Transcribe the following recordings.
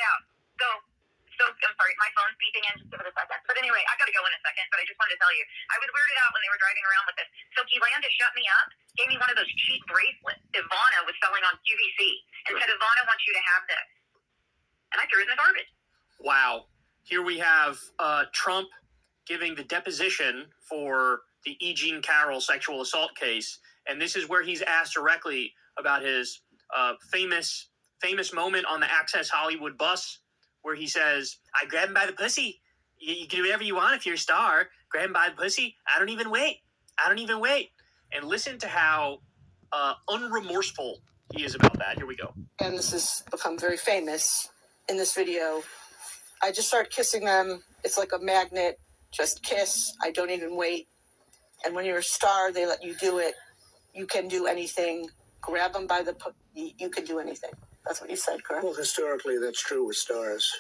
weirded out. So I'm sorry, my phone's beeping in. Just give it a second. But anyway, I got to go in a second. But I just wanted to tell you, I was weirded out when they were driving around with this. So he landed, shut me up, gave me one of those cheap bracelets Ivana was selling on QVC, and said Ivana wants you to have this. And I threw it in the garbage. Wow. Here we have Trump giving the deposition for the E. Jean Carroll sexual assault case. And this is where he's asked directly about his famous moment on the Access Hollywood bus, where he says, I grab him by the pussy. You can do whatever you want if you're a star. Grab him by the pussy. I don't even wait. And listen to how unremorseful he is about that. Here we go. And this has become very famous in this video. I just start kissing them. It's like a magnet. Just kiss. I don't even wait. And when you're a star, they let you do it. You can do anything. Grab them by the you can do anything. That's what you said, correct? Well, historically, that's true with stars.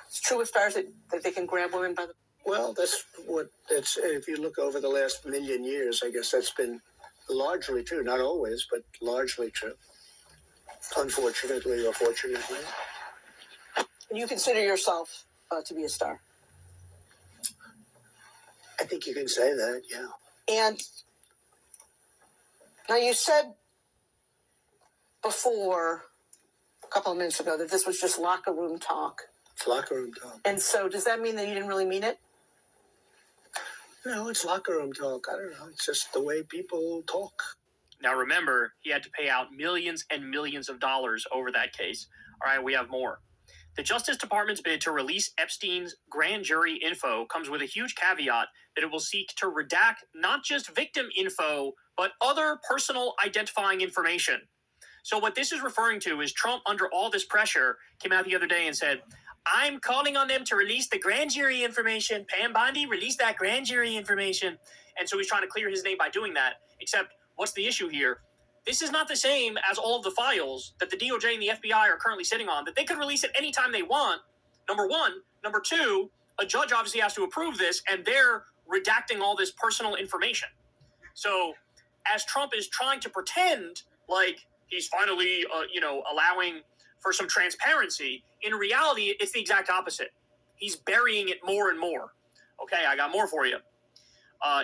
It's true with stars that they can grab women by the... Well, that's what it's. If you look over the last million years, I guess that's been largely true. Not always, but largely true. Unfortunately or fortunately. And you consider yourself to be a star? I think you can say that, yeah. And now you said before, a couple of minutes ago, that this was just locker room talk. It's locker room talk. And so does that mean that you didn't really mean it? No, it's locker room talk. I don't know. It's just the way people talk. Now remember, he had to pay out millions and millions of dollars over that case. All right, we have more. The Justice Department's bid to release Epstein's grand jury info comes with a huge caveat that it will seek to redact not just victim info, but other personal identifying information. So what this is referring to is Trump, under all this pressure, came out the other day and said, I'm calling on them to release the grand jury information. Pam Bondi, release that grand jury information. And so he's trying to clear his name by doing that. Except, what's the issue here? This is not the same as all of the files that the DOJ and the FBI are currently sitting on, that they could release at any time they want, number one. Number two, a judge obviously has to approve this, and they're redacting all this personal information. So as Trump is trying to pretend like he's finally, allowing for some transparency, in reality, it's the exact opposite. He's burying it more and more. Okay, I got more for you.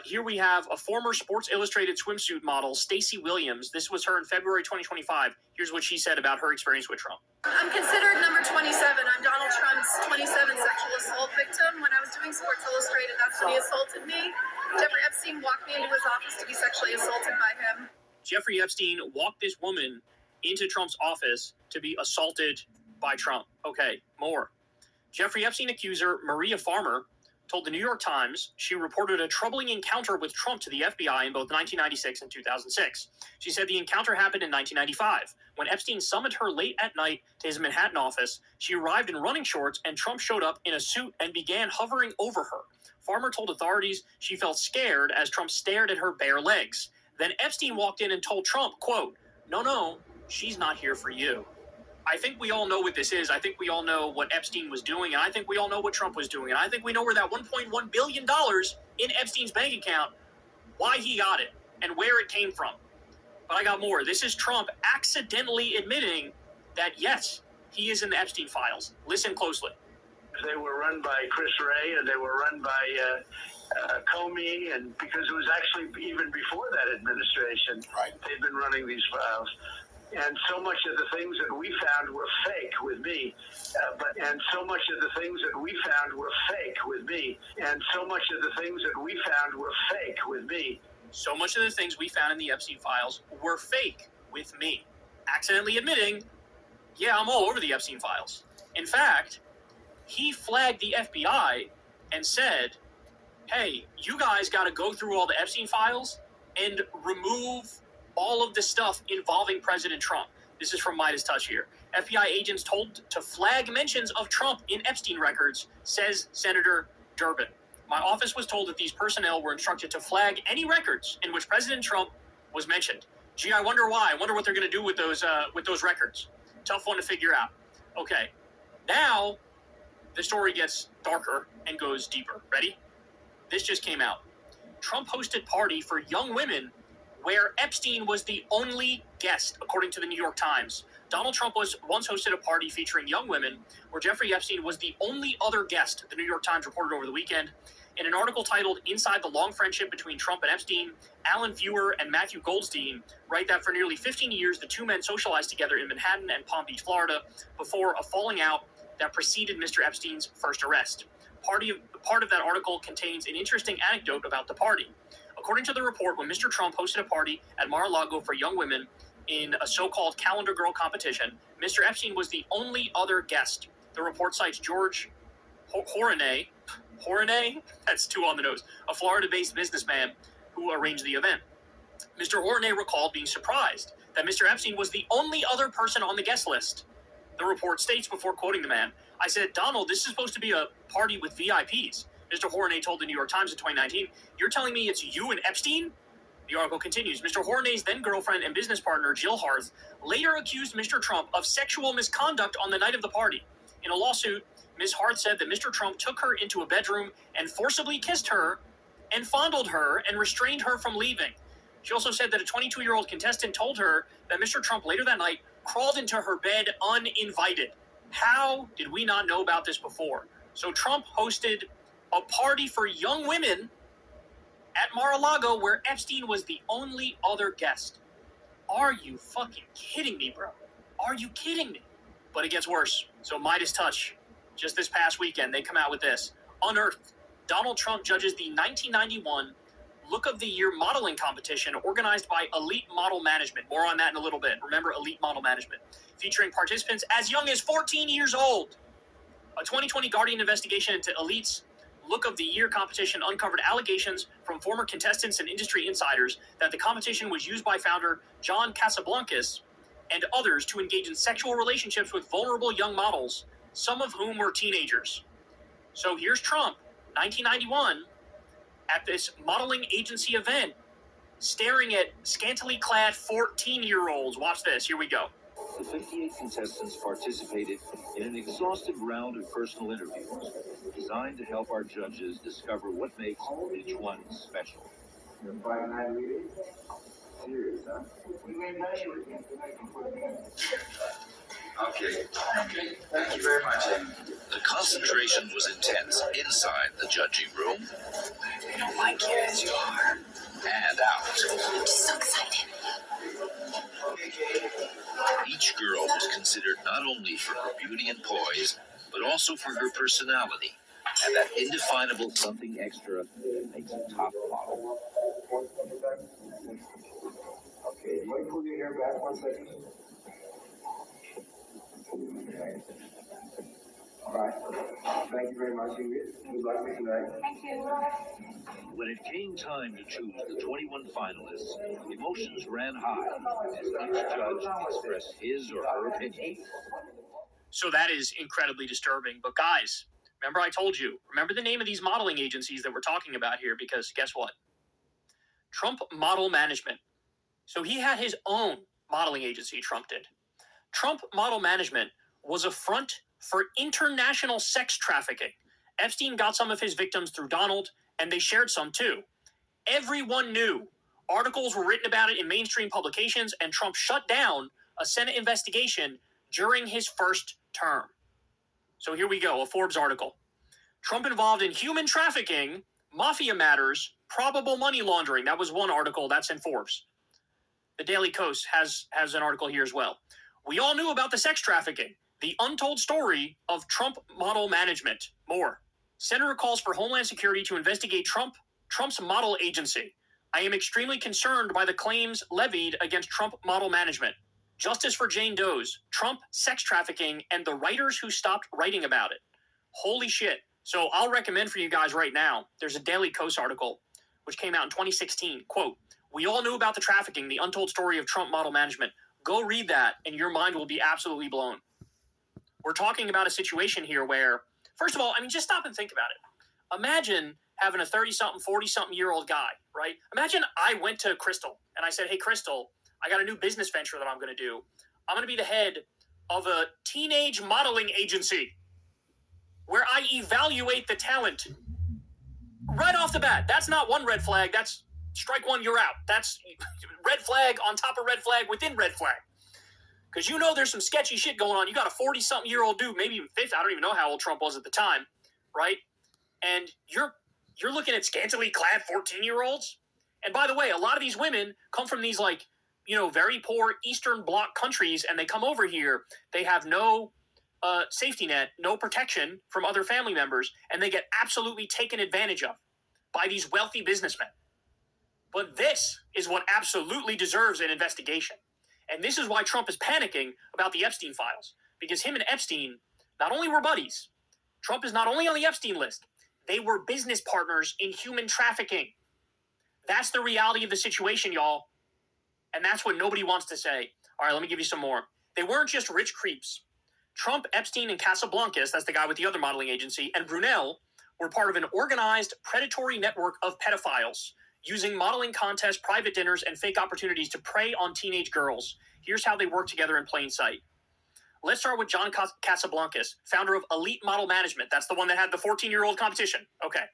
Here we have a former Sports Illustrated swimsuit model, Stacey Williams. This was her in February 2025. Here's what she said about her experience with Trump. I'm considered number 27. I'm Donald Trump's 27th sexual assault victim. When I was doing Sports Illustrated, that's when he assaulted me. Jeffrey Epstein walked me into his office to be sexually assaulted by him. Jeffrey Epstein walked this woman into Trump's office to be assaulted by Trump. Okay, more. Jeffrey Epstein accuser Maria Farmer told the New York Times she reported a troubling encounter with Trump to the FBI in both 1996 and 2006. She said the encounter happened in 1995. When Epstein summoned her late at night to his Manhattan office, she arrived in running shorts and Trump showed up in a suit and began hovering over her. Farmer told authorities she felt scared as Trump stared at her bare legs. Then Epstein walked in and told Trump, quote, no, she's not here for you. I think we all know what this is. I think we all know what Epstein was doing, and I think we all know what Trump was doing, and I think we know where that $1.1 billion in Epstein's bank account, why he got it, and where it came from. But I got more. This is Trump accidentally admitting that, yes, he is in the Epstein files. Listen closely. They were run by Chris Wray, and they were run by Comey, and because it was actually even before that administration, right, they've been running these files. And so much of the things that we found were fake with me. And so much of the things that we found were fake with me. And so much of the things that we found were fake with me. So much of the things we found in the Epstein files were fake with me. Accidentally admitting, yeah, I'm all over the Epstein files. In fact, he flagged the FBI and said, hey, you guys got to go through all the Epstein files and remove all of the stuff involving President Trump. This is from Midas Touch here. FBI agents told to flag mentions of Trump in Epstein records, says Senator Durbin. My office was told that these personnel were instructed to flag any records in which President Trump was mentioned. Gee, I wonder why. I wonder what they're going to do with those records. Tough one to figure out. Okay, now the story gets darker and goes deeper. Ready? This just came out. Trump hosted party for young women where Epstein was the only guest, according to the New York Times. Donald Trump once hosted a party featuring young women where Jeffrey Epstein was the only other guest, the New York Times reported over the weekend. In an article titled Inside the Long Friendship Between Trump and Epstein, Alan Viewer and Matthew Goldstein write that for nearly 15 years, the two men socialized together in Manhattan and Palm Beach, Florida, before a falling out that preceded Mr. Epstein's first arrest. Part of that article contains an interesting anecdote about the party. According to the report, when Mr. Trump hosted a party at Mar-a-Lago for young women in a so-called calendar girl competition, Mr. Epstein was the only other guest. The report cites George Horonay, that's two on the nose, a Florida-based businessman who arranged the event. Mr. Horonay recalled being surprised that Mr. Epstein was the only other person on the guest list. The report states, before quoting the man, I said, Donald, this is supposed to be a party with VIPs. Mr. Horonay told the New York Times in 2019, you're telling me it's you and Epstein? The article continues, Mr. Horonay's then-girlfriend and business partner, Jill Harth, later accused Mr. Trump of sexual misconduct on the night of the party. In a lawsuit, Ms. Harth said that Mr. Trump took her into a bedroom and forcibly kissed her and fondled her and restrained her from leaving. She also said that a 22-year-old contestant told her that Mr. Trump later that night crawled into her bed uninvited. How did we not know about this before? So Trump hosted a party for young women at Mar-a-Lago where Epstein was the only other guest. Are you fucking kidding me, bro? Are you kidding me? But it gets worse. So Midas Touch, just this past weekend, they come out with this. Unearthed. Donald Trump judges the 1991 Look of the Year modeling competition organized by Elite Model Management. More on that in a little bit. Remember, Elite Model Management. Featuring participants as young as 14 years old. A 2020 Guardian investigation into Elite's Look of the Year competition uncovered allegations from former contestants and industry insiders that the competition was used by founder John Casablancas and others to engage in sexual relationships with vulnerable young models, some of whom were teenagers. So here's Trump, 1991, at this modeling agency event, staring at scantily clad 14-year-olds. Watch this. Here we go. The 58 contestants participated in an exhaustive round of personal interviews designed to help our judges discover what makes each one special. You're fighting that meeting? Serious, huh? Okay. Thank you very much. The concentration was intense inside the judging room. I don't like you as you are. And out. I'm just so excited. Each girl was considered not only for her beauty and poise, but also for her personality and that indefinable something extra that makes a top model. Okay, you want to pull your hair back 1 second? Okay. All right. Thank you very much, Ingrid. Good luck with tonight. Thank you. When it came time to choose the 21 finalists, emotions ran high as each judge expressed his or her opinion. So that is incredibly disturbing. But guys, remember I told you, remember the name of these modeling agencies that we're talking about here, because guess what? Trump Model Management. So he had his own modeling agency, Trump did. Trump Model Management was a front for international sex trafficking. Epstein got some of his victims through Donald, and they shared some too. Everyone knew. Articles were written about it in mainstream publications, and Trump shut down a Senate investigation during his first term. So here we go, a Forbes article. Trump involved in human trafficking, mafia matters, probable money laundering. That was one article, that's in Forbes. The Daily Kos has an article here as well. We all knew about the sex trafficking, the untold story of Trump Model Management. More. Senator calls for Homeland Security to investigate Trump's model agency. I am extremely concerned by the claims levied against Trump Model Management. Justice for Jane Doe's, Trump sex trafficking, and the writers who stopped writing about it. Holy shit. So I'll recommend for you guys right now, there's a Daily Kos article, which came out in 2016. Quote, we all knew about the trafficking, the untold story of Trump Model Management. Go read that, and your mind will be absolutely blown. We're talking about a situation here where, first of all, I mean, just stop and think about it. Imagine having a 30-something, 40-something-year-old guy, right? Imagine I went to Crystal, and I said, hey, Crystal, I got a new business venture that I'm going to do. I'm going to be the head of a teenage modeling agency where I evaluate the talent. Right off the bat, that's not one red flag. That's strike one, you're out. That's red flag on top of red flag within red flag. because you know there's some sketchy shit going on. You got a 40-something-year-old dude, maybe even 50. I don't even know how old Trump was at the time, right? And you're looking at scantily clad 14-year-olds. And by the way, a lot of these women come from these, like, you know, very poor Eastern Bloc countries, and they come over here. They have no safety net, no protection from other family members, and they get absolutely taken advantage of by these wealthy businessmen. But this is what absolutely deserves an investigation. And this is why Trump is panicking about the Epstein files, because him and Epstein not only were buddies, Trump is not only on the Epstein list, they were business partners in human trafficking. That's the reality of the situation, y'all. And that's what nobody wants to say. All right, let me give you some more. They weren't just rich creeps. Trump, Epstein, and Casablancas, that's the guy with the other modeling agency, and Brunel were part of an organized predatory network of pedophiles using modeling contests, private dinners, and fake opportunities to prey on teenage girls. Here's how they work together in plain sight. Let's start with John Casablancas, founder of Elite Model Management. That's the one that had the 14-year-old competition. Okay.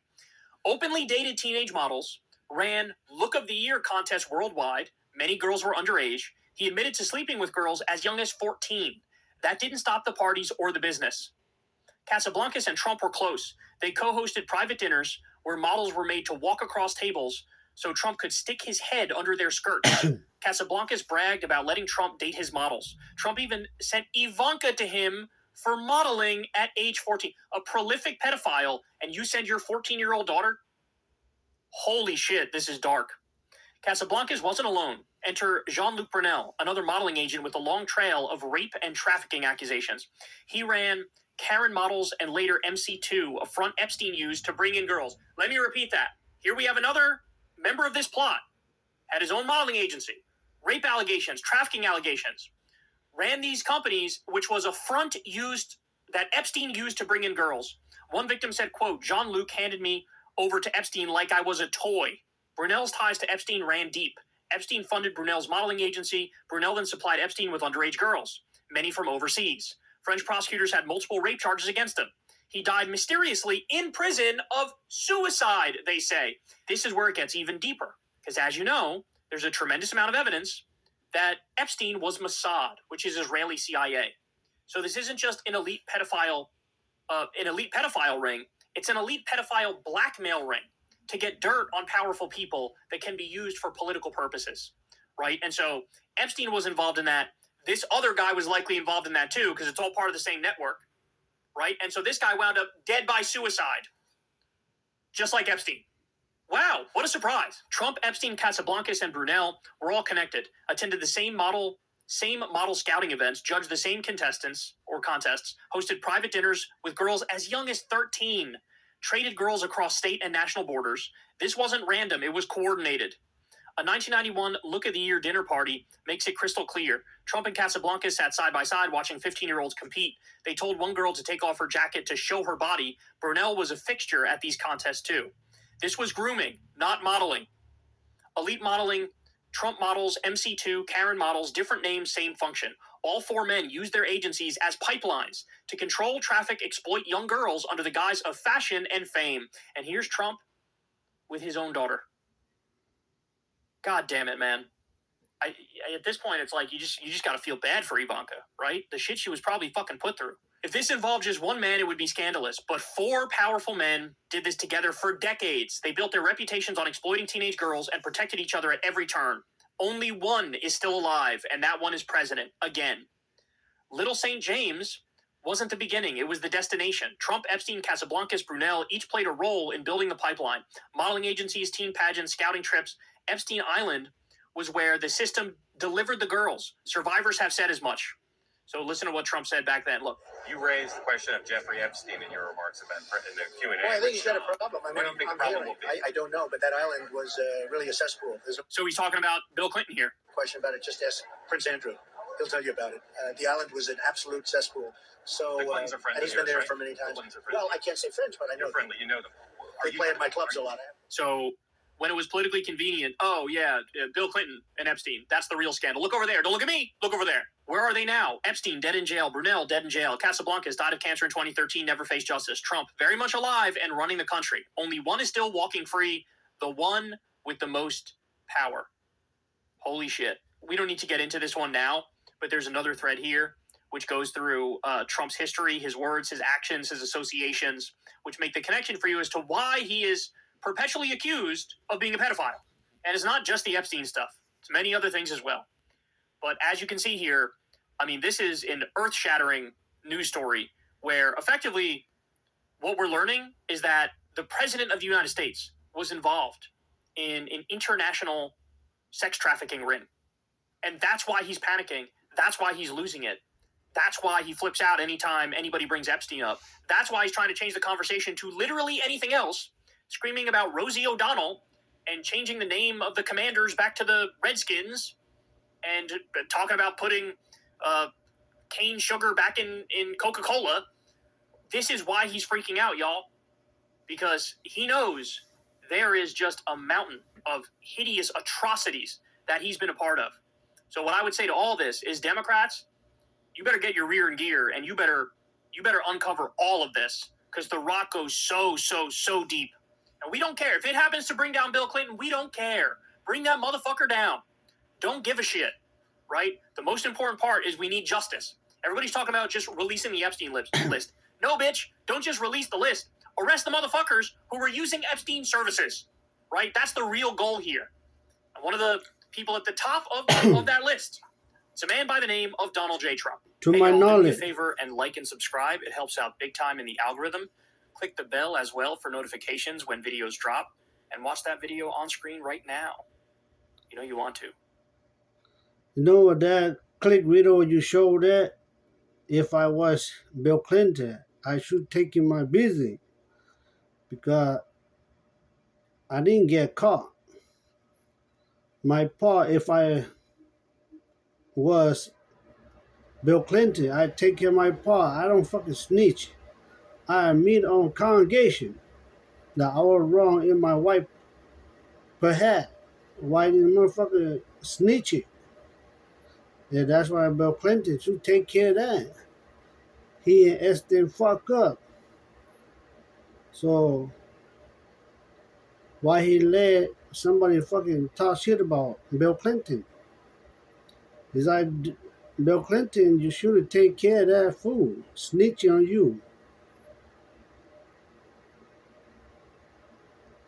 Openly dated teenage models, ran Look of the Year contests worldwide. Many girls were underage. He admitted to sleeping with girls as young as 14. That didn't stop the parties or the business. Casablancas and Trump were close. They co-hosted private dinners where models were made to walk across tables so Trump could stick his head under their skirts. Casablancas bragged about letting Trump date his models. Trump even sent Ivanka to him for modeling at age 14. A prolific pedophile, and you send your 14-year-old daughter? Holy shit, this is dark. Casablancas wasn't alone. Enter Jean-Luc Brunel, another modeling agent with a long trail of rape and trafficking accusations. He ran Karen Models and later MC2, a front Epstein used to bring in girls. Let me repeat that. Here we have another member of this plot. Had his own modeling agency. Rape allegations, trafficking allegations. Ran these companies, which was a front used that Epstein used to bring in girls. One victim said, quote, Jean-Luc handed me over to Epstein like I was a toy. Brunel's ties to Epstein ran deep. Epstein funded Brunel's modeling agency. Brunel then supplied Epstein with underage girls, many from overseas. French prosecutors had multiple rape charges against him. He died mysteriously in prison of suicide, they say. This is where it gets even deeper. Because as you know, there's a tremendous amount of evidence that Epstein was Mossad, which is Israeli CIA. So this isn't just an elite pedophile ring. It's an elite pedophile blackmail ring to get dirt on powerful people that can be used for political purposes, right? And so Epstein was involved in that. This other guy was likely involved in that too, because it's all part of the same network, right? And so this guy wound up dead by suicide, just like Epstein. Wow, what a surprise. Trump, Epstein, Casablancas, and Brunel were all connected, attended the same model scouting events, judged the same contestants or contests, hosted private dinners with girls as young as 13, traded girls across state and national borders. This wasn't random, it was coordinated. A 1991 Look of the Year dinner party makes it crystal clear. Trump and Casablancas sat side by side watching 15-year-olds compete. They told one girl to take off her jacket to show her body. Brunel was a fixture at these contests too. This was grooming, not modeling. Elite modeling, Trump models, MC2, Karen models, different names, same function. All four men used their agencies as pipelines to control, traffic, exploit young girls under the guise of fashion and fame. And here's Trump with his own daughter. God damn it, man. At this point, it's like you just got to feel bad for Ivanka, right? The shit she was probably fucking put through. If this involved just one man, it would be scandalous. But four powerful men did this together for decades. They built their reputations on exploiting teenage girls and protected each other at every turn. Only one is still alive, and that one is president, again. Little St. James wasn't the beginning. It was the destination. Trump, Epstein, Casablancas, Brunel each played a role in building the pipeline. Modeling agencies, teen pageants, scouting trips. Epstein Island was where the system delivered the girls. Survivors have said as much. So listen to what Trump said back then. Look. You raised the question of Jeffrey Epstein in your remarks about in the Q&A. Well, I think he's got a problem. I mean, What do you think the problem will be? I don't know, but that island was really a cesspool. There's a So he's talking about Bill Clinton here. question about it. Just ask Prince Andrew. He'll tell you about it. The island was an absolute cesspool. So, The Clintons are friends and he's of been there yours, for right? many times. The Clintons are friends. Well, I can't say friends, but I know You're friendly. You know them. they play at my clubs a lot. So when it was politically convenient, oh yeah, Bill Clinton and Epstein, that's the real scandal. Look over there. Don't look at me. Look over there. Where are they now? Epstein, dead in jail. Brunel, dead in jail. Casablancas died of cancer in 2013, never faced justice. Trump, very much alive and running the country. Only one is still walking free, the one with the most power. Holy shit. We don't need to get into this one now, but there's another thread here which goes through Trump's history, his words, his actions, his associations, which make the connection for you as to why he is perpetually accused of being a pedophile. And it's not just the Epstein stuff. It's many other things as well. But as you can see here, I mean, this is an earth-shattering news story where effectively what we're learning is that the president of the United States was involved in an international sex trafficking ring. And that's why he's panicking. That's why he's losing it. That's why he flips out anytime anybody brings Epstein up. That's why he's trying to change the conversation to literally anything else, screaming about Rosie O'Donnell and changing the name of the Commanders back to the Redskins and talking about putting cane sugar back in Coca-Cola. This is why he's freaking out, y'all, because he knows there is just a mountain of hideous atrocities that he's been a part of. So what I would say to all this is, Democrats, you better get your rear in gear and you better uncover all of this, because the rock goes so deep. And we don't care. If it happens to bring down Bill Clinton, we don't care. Bring that motherfucker down. Don't give a shit, right? The most important part is we need justice. Everybody's talking about just releasing the Epstein list. No, bitch, don't just release the list. Arrest the motherfuckers who were using Epstein services, right? That's the real goal here. And one of the people at the top of that list, it's a man by the name of Donald J. Trump. To Hey, my y'all, do me a knowledge. favor and like and subscribe. It helps out big time in the algorithm. Click the bell as well for notifications when videos drop, and watch that video on screen right now. You know you want to. You know what that click video you showed that? If I was Bill Clinton, I should take in my business because I didn't get caught. My part, if I was Bill Clinton, I take care of my part. I don't fucking snitch. I admit on congregation that I was wrong in my wife perhaps. Why didn't the motherfucker snitch it? Yeah, that's why Bill Clinton should take care of that. He and Epstein fuck up. So why he let somebody fucking talk shit about Bill Clinton? It's like, Bill Clinton, you should have taken care of that fool snitching on you.